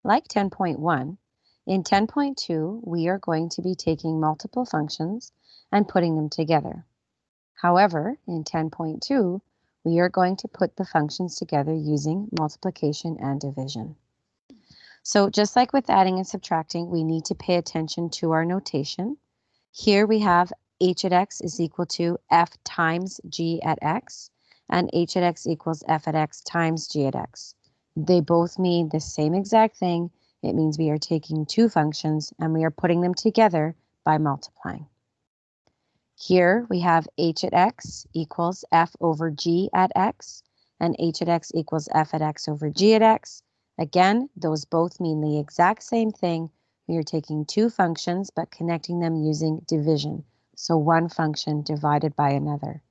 Like 10.1, in 10.2, we are going to be taking multiple functions and putting them together. However, in 10.2, we are going to put the functions together using multiplication and division. So just like with adding and subtracting, we need to pay attention to our notation. Here we have h at x is equal to f times g at x, and h at x equals f at x times g at x. They both mean the same exact thing. It means we are taking two functions and we are putting them together by multiplying. Here we have h at x equals f over g at x, and h at x equals f at x over g at x. Again, those both mean the exact same thing. We are taking two functions but connecting them using division. So one function divided by another.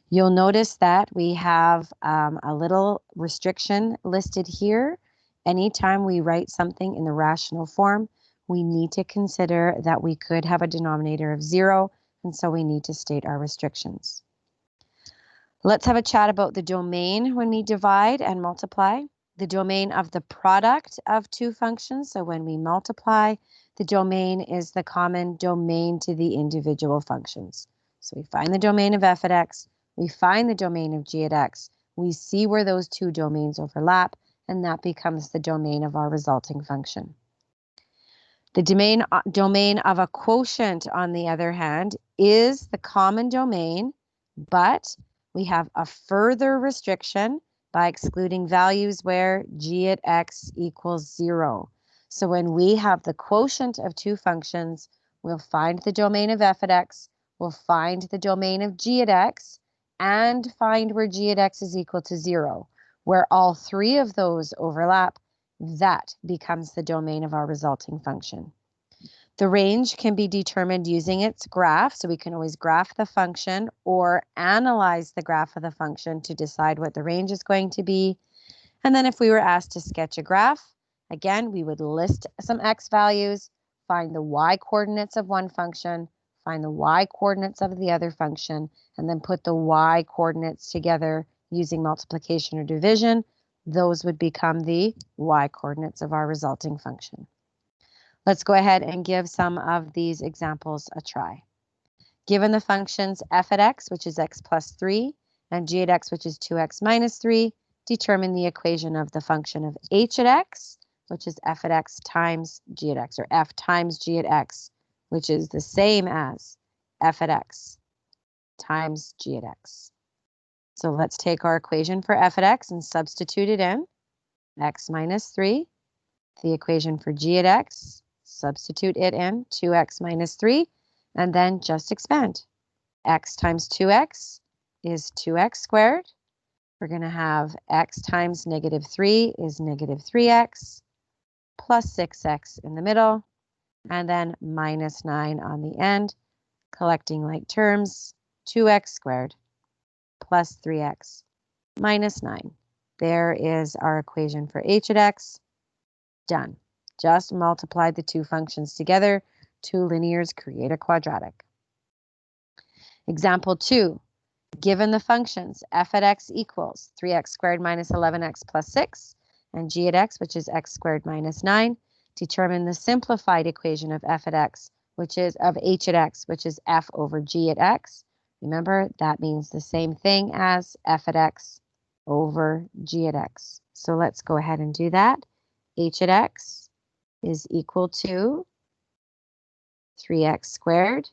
You'll notice that we have a little restriction listed here. Anytime we write something in the rational form, we need to consider that we could have a denominator of 0, and so we need to state our restrictions. Let's have a chat about the domain when we divide and multiply. The domain of the product of two functions. So when we multiply, the domain is the common domain to the individual functions. So we find the domain of f at x, we find the domain of g at x, we see where those two domains overlap, and that becomes the domain of our resulting function. The domain of a quotient, on the other hand, is the common domain, but we have a further restriction by excluding values where g at x equals 0. So when we have the quotient of two functions, we'll find the domain of f at x, we'll find the domain of g at x, and find where g at x is equal to 0. Where all three of those overlap, that becomes the domain of our resulting function. The range can be determined using its graph, so we can always graph the function or analyze the graph of the function to decide what the range is going to be. And then if we were asked to sketch a graph, again, we would list some x values, find the y coordinates of one function, find the y coordinates of the other function, and then put the y coordinates together using multiplication or division. Those would become the y coordinates of our resulting function. Let's go ahead and give some of these examples a try. Given the functions f at x, which is x plus 3, and g at x, which is 2x minus 3, determine the equation of the function of h at x, which is f at x times g at x, or f times g at x, which is the same as f at x times g at x. So let's take our equation for f at x and substitute it in. X minus 3. The equation for g at x, substitute it in, 2x minus 3, and then just expand. X times 2x is 2x squared. We're going to have x times negative 3 is negative 3x, plus 6x in the middle, and then minus 9 on the end, collecting like terms, 2x squared plus 3x minus 9. There is our equation for h at x. Done. Just multiply the two functions together. Two linears create a quadratic. Example 2. Given the functions f at x equals 3x squared minus 11x plus 6, and g at x, which is x squared minus 9, determine the simplified equation of f at x, which is of h at x, which is f over g at x. Remember, that means the same thing as f at x over g at x. So let's go ahead and do that. H at x is equal to 3x squared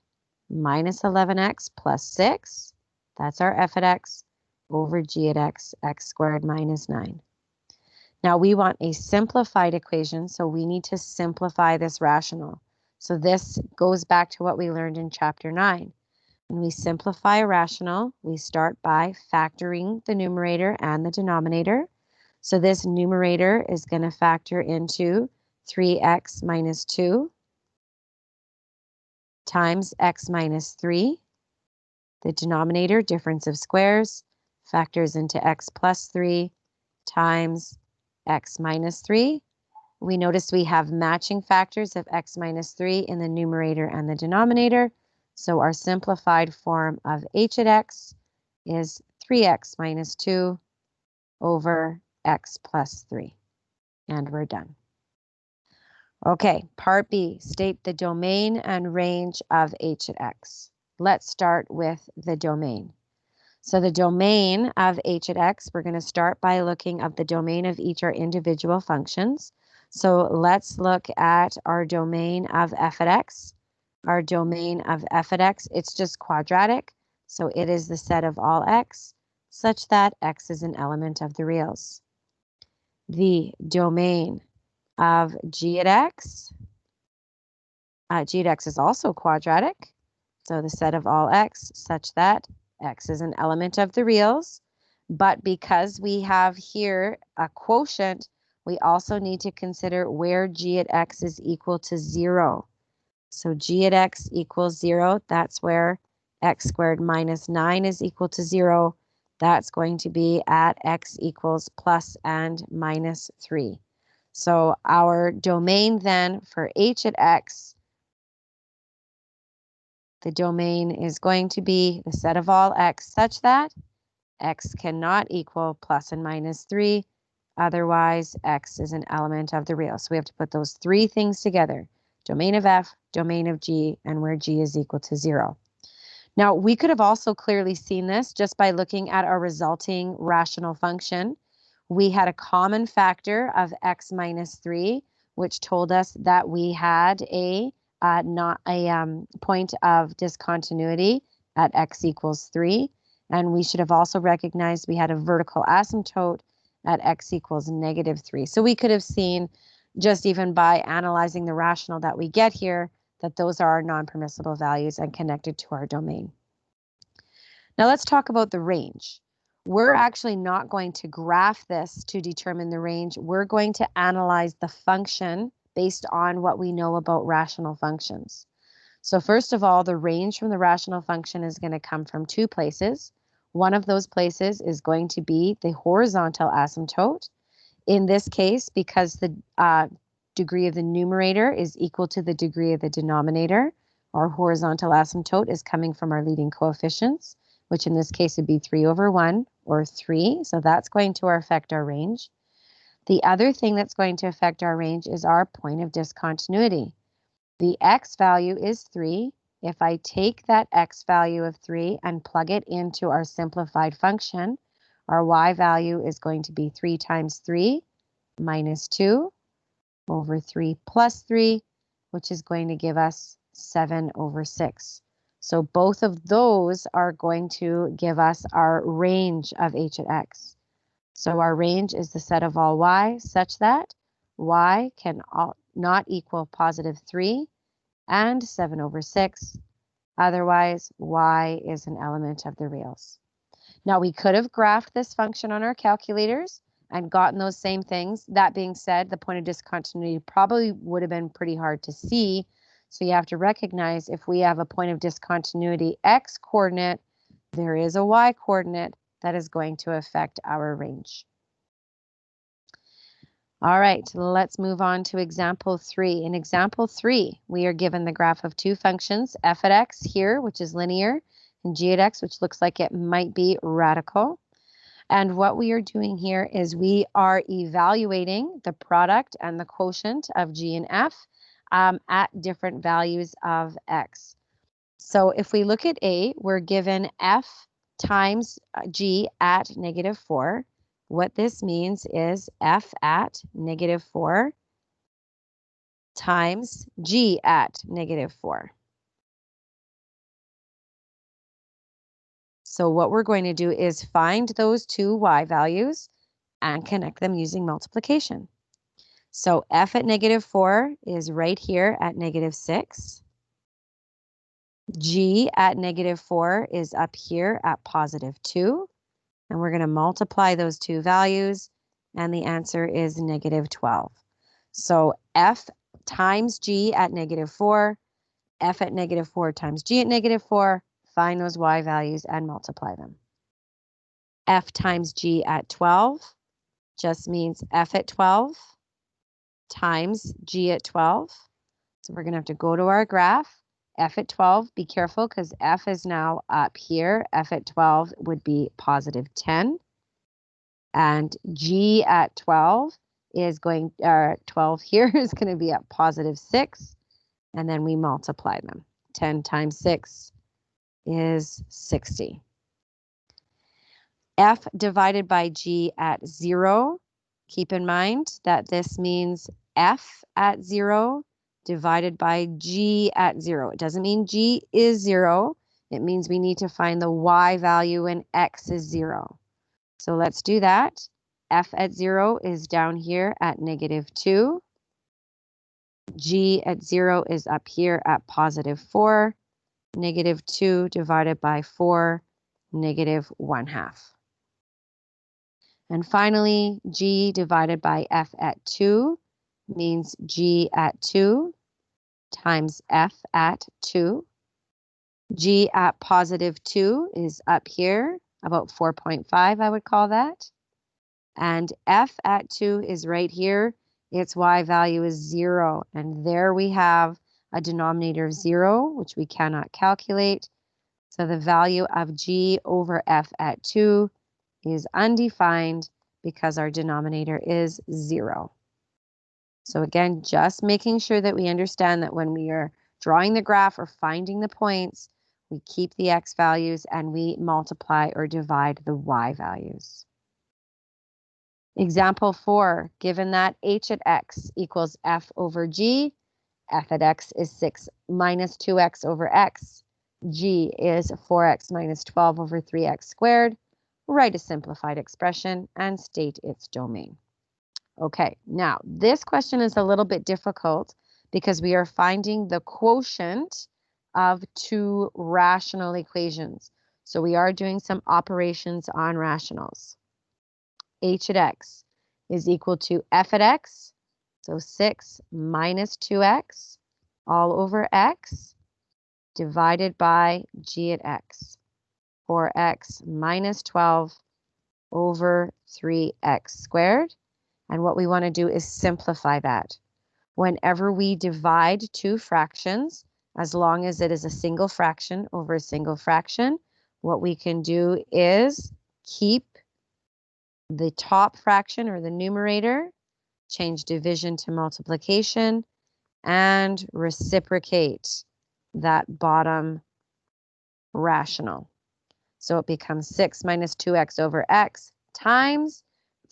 minus 11x plus 6. That's our f at x over g at x, x squared minus 9. Now we want a simplified equation, so we need to simplify this rational. So this goes back to what we learned in chapter 9. When we simplify a rational, we start by factoring the numerator and the denominator. So this numerator is going to factor into 3x minus 2 times x minus 3. The denominator, difference of squares, factors into x plus 3 times x minus 3. We notice we have matching factors of x minus 3 in the numerator and the denominator. So our simplified form of h at x is 3x minus 2 over x plus 3. And we're done. Okay, part B, state the domain and range of h at x. Let's start with the domain. So the domain of h at x, we're going to start by looking at the domain of each our individual functions. So let's look at our domain of f at x. Our domain of f at x, it's just quadratic, so it is the set of all x, such that x is an element of the reals. The domain of g at x is also quadratic, so the set of all x such that x is an element of the reals. But because we have here a quotient, we also need to consider where g at x is equal to 0. So g at x equals 0, that's where x squared minus 9 is equal to 0. That's going to be at x equals plus and minus 3. So our domain then for h at x, the domain is going to be the set of all x such that x cannot equal plus and minus 3. Otherwise, x is an element of the real. So we have to put those three things together. Domain of f, domain of g, and where g is equal to 0. Now, we could have also clearly seen this just by looking at our resulting rational function. We had a common factor of x minus 3, which told us that we had a point of discontinuity at x equals 3. And we should have also recognized we had a vertical asymptote at x equals negative 3. So we could have seen, just even by analyzing the rational that we get here, that those are our non-permissible values and connected to our domain. Now let's talk about the range. We're actually not going to graph this to determine the range. We're going to analyze the function based on what we know about rational functions. So first of all, the range from the rational function is going to come from two places. One of those places is going to be the horizontal asymptote. In this case, because the degree of the numerator is equal to the degree of the denominator, our horizontal asymptote is coming from our leading coefficients, which in this case would be 3 over 1 or 3. So that's going to affect our range. The other thing that's going to affect our range is our point of discontinuity. The x value is 3. If I take that x value of 3 and plug it into our simplified function, our y value is going to be 3 times 3 minus 2 over 3 plus 3, which is going to give us 7 over 6. So both of those are going to give us our range of h at x. So our range is the set of all y such that y can not equal positive 3 and 7 over 6. Otherwise, y is an element of the reals. Now, we could have graphed this function on our calculators and gotten those same things. That being said, the point of discontinuity probably would have been pretty hard to see. So you have to recognize if we have a point of discontinuity x coordinate, there is a y coordinate that is going to affect our range. All right, let's move on to example 3. In example 3, we are given the graph of two functions, f at x here, which is linear, and g at x, which looks like it might be radical. And what we are doing here is we are evaluating the product and the quotient of g and f at different values of x. So if we look at A, we're given f times g at negative 4. What this means is f at negative 4 times g at negative 4. So what we're going to do is find those two y values and connect them using multiplication. So f at negative 4 is right here at negative 6. G at negative 4 is up here at positive 2. And we're going to multiply those two values, and the answer is negative 12. So f times g at negative 4, f at negative 4 times g at negative 4, find those y values and multiply them. F times g at 12 just means f at 12 times g at 12. So we're going to have to go to our graph. F at 12, be careful because f is now up here. F at 12 would be positive 10. And g at 12 is going, 12 here is going to be at positive 6, and then we multiply them. 10 times 6 is 60. F divided by G at 0. Keep in mind that this means F at 0 divided by G at 0. It doesn't mean G is 0. It means we need to find the Y value when X is 0. So let's do that. F at 0 is down here at -2. G at 0 is up here at +4. -2 divided by 4, -1/2. And finally, G divided by F at 2 means G at 2 times F at 2. G at +2 is up here, about 4.5, I would call that. And F at 2 is right here. Its Y value is 0. And there we have a denominator of 0, which we cannot calculate. So the value of G over F at 2 is undefined because our denominator is 0. So again, just making sure that we understand that when we are drawing the graph or finding the points, we keep the X values and we multiply or divide the Y values. Example 4, given that H at X equals F over G, F at X is 6 minus 2X over X, G is 4X minus 12 over 3X squared, write a simplified expression and state its domain. Okay, now this question is a little bit difficult because we are finding the quotient of two rational equations. So we are doing some operations on rationals. H at X is equal to F at X, so 6 minus 2X all over X divided by G at X, 4X minus 12 over 3X squared. And what we want to do is simplify that. Whenever we divide two fractions, as long as it is a single fraction over a single fraction, what we can do is keep the top fraction or the numerator, change division to multiplication, and reciprocate that bottom rational. So it becomes 6 minus 2X over X times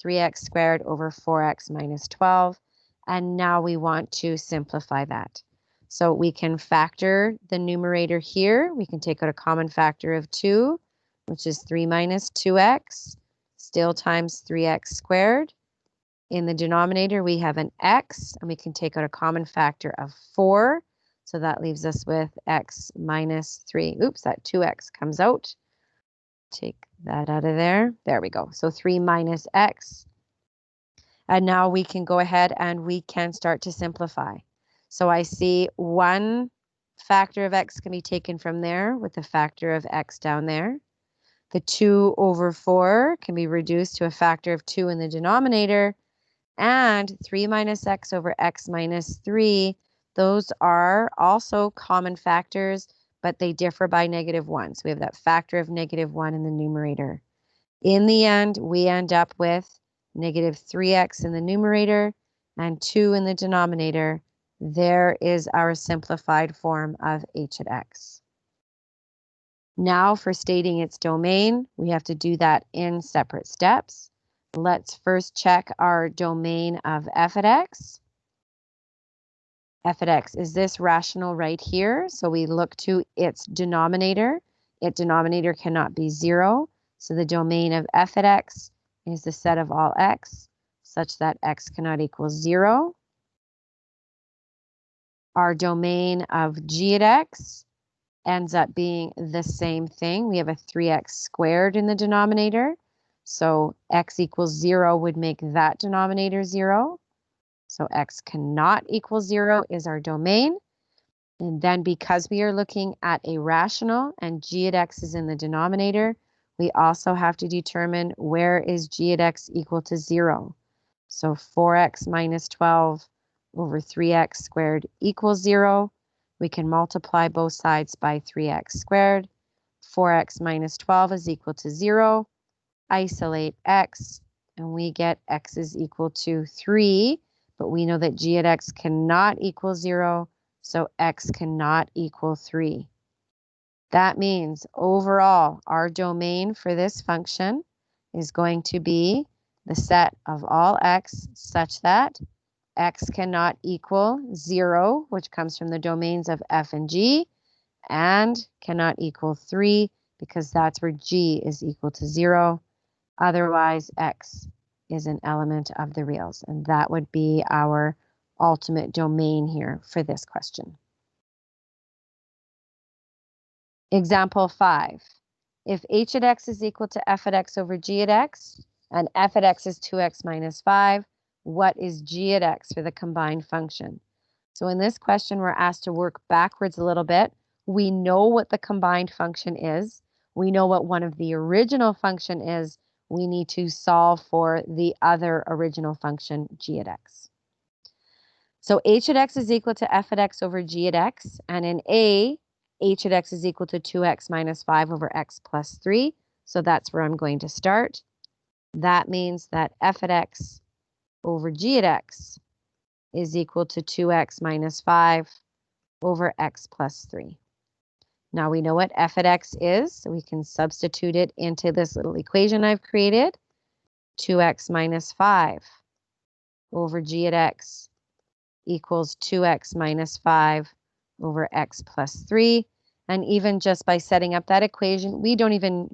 3X squared over 4X minus 12. And now we want to simplify that. So we can factor the numerator here. We can take out a common factor of 2, which is 3 minus 2X, still times 3X squared. In the denominator, we have an X, and we can take out a common factor of 4. So that leaves us with X minus 3. Oops, that 2X comes out. Take that out of there. There we go. So 3 minus X. And now we can go ahead and we can start to simplify. So I see one factor of X can be taken from there with the factor of X down there. The 2 over 4 can be reduced to a factor of 2 in the denominator. And 3 minus X over X minus 3, those are also common factors, but they differ by -1. So we have that factor of -1 in the numerator. In the end, we end up with -3X in the numerator and 2 in the denominator. There is our simplified form of H at X. Now for stating its domain, we have to do that in separate steps. Let's first check our domain of F at X. F at X is this rational right here. So we look to its denominator. Its denominator cannot be 0. So the domain of F at X is the set of all X such that X cannot equal 0. Our domain of G at X ends up being the same thing. We have a 3X squared in the denominator. So X equals 0 would make that denominator 0. So X cannot equal 0 is our domain. And then because we are looking at a rational and G at X is in the denominator, we also have to determine where is G at X equal to 0. So 4X minus 12 over 3X squared equals 0. We can multiply both sides by 3X squared. 4X minus 12 is equal to 0. Isolate X, and we get x is equal to 3, but we know that g at x cannot equal 0, so x cannot equal 3. That means overall, our domain for this function is going to be the set of all x such that x cannot equal 0, which comes from the domains of f and g, and cannot equal 3 because that's where g is equal to 0. Otherwise, x is an element of the reals, and that would be our ultimate domain here for this question. Example 5. If h at x is equal to f at x over g at x, and f at x is 2x minus 5, what is g at x for the combined function? So in this question, we're asked to work backwards a little bit. We know what the combined function is. We know what one of the original function is. We need to solve for the other original function, g at x. So h at x is equal to f at x over g at x, and in A, h at x is equal to 2x minus 5 over x plus 3. So that's where I'm going to start. That means that f at x over g at x is equal to 2x minus 5 over x plus 3. Now we know what f at x is, so we can substitute it into this little equation I've created. 2x minus 5 over g at x equals 2x minus 5 over x plus 3. And even just by setting up that equation, we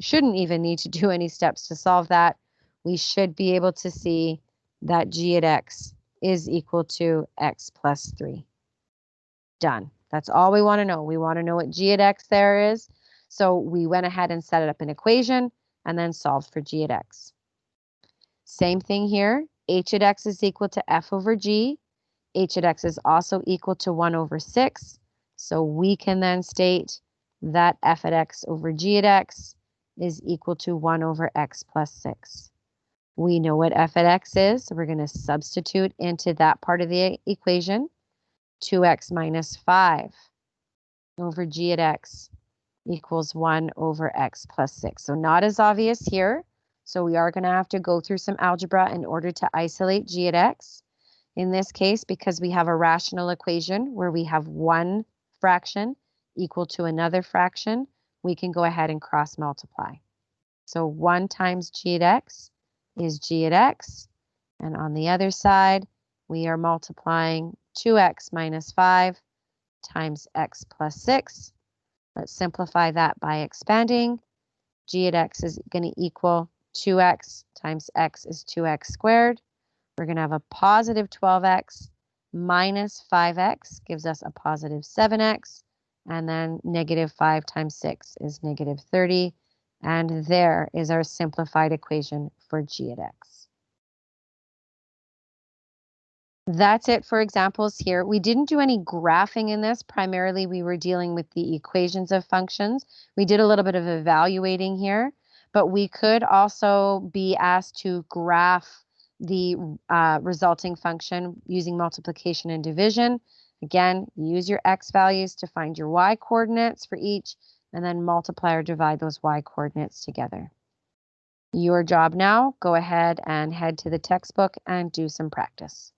shouldn't even need to do any steps to solve that. We should be able to see that g at x is equal to x plus 3. Done. That's all we want to know. We want to know what g at x there is. So we went ahead and set it up an equation and then solved for g at x. Same thing here. H at x is equal to f over g. H at x is also equal to 1 over 6. So we can then state that f at x over g at x is equal to 1 over x plus 6. We know what f at x is, so we're going to substitute into that part of the equation. 2x minus 5 over g at x equals 1 over x plus 6. So not as obvious here. So we are going to have to go through some algebra in order to isolate g at x. In this case, because we have a rational equation where we have one fraction equal to another fraction, we can go ahead and cross multiply. So 1 times g at x is g at x. And on the other side, we are multiplying 2x minus 5 times x plus 6. Let's simplify that by expanding. G at x is going to equal 2x times x is 2x squared. We're going to have a positive 12x minus 5x gives us a positive 7x. And then negative 5 times 6 is negative 30. And there is our simplified equation for g at x. That's it for examples here. We didn't do any graphing in this. Primarily, we were dealing with the equations of functions. We did a little bit of evaluating here, but we could also be asked to graph the resulting function using multiplication and division. Again, use your x values to find your y coordinates for each, and then multiply or divide those y coordinates together. Your job now, go ahead and head to the textbook and do some practice.